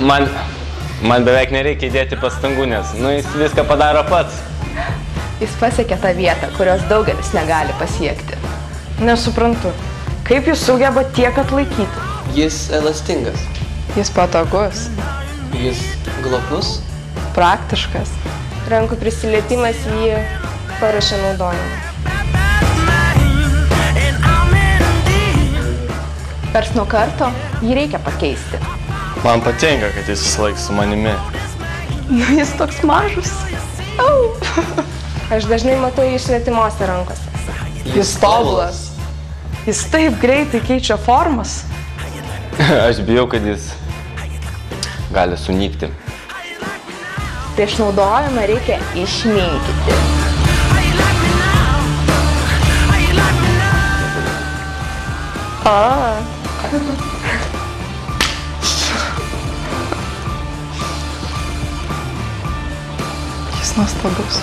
Man beveik nereikia įdėti pastangų, nes jis viską padaro pats. Jis pasiekė tą vietą, kurios daugelis negali pasiekti. Nesuprantu, kaip jis sugeba tiek atlaikyti? Jis elastingas. Jis patogus. Jis globus. Praktiškas. Rankų prisilietimas jį paruošia naudojimui. Kars nuo karto jį reikia pakeisti. Man patinka, kad jis visąlaik su manimi. Jis toks mažas. Aš dažnai matau jį svetimose rankose. Jis tobulas. Jis taip greitai keičia formas. Aš bijau, kad jis gali sunykti. Prieš naudojimą reikia išminkyti. Jis nuostabus.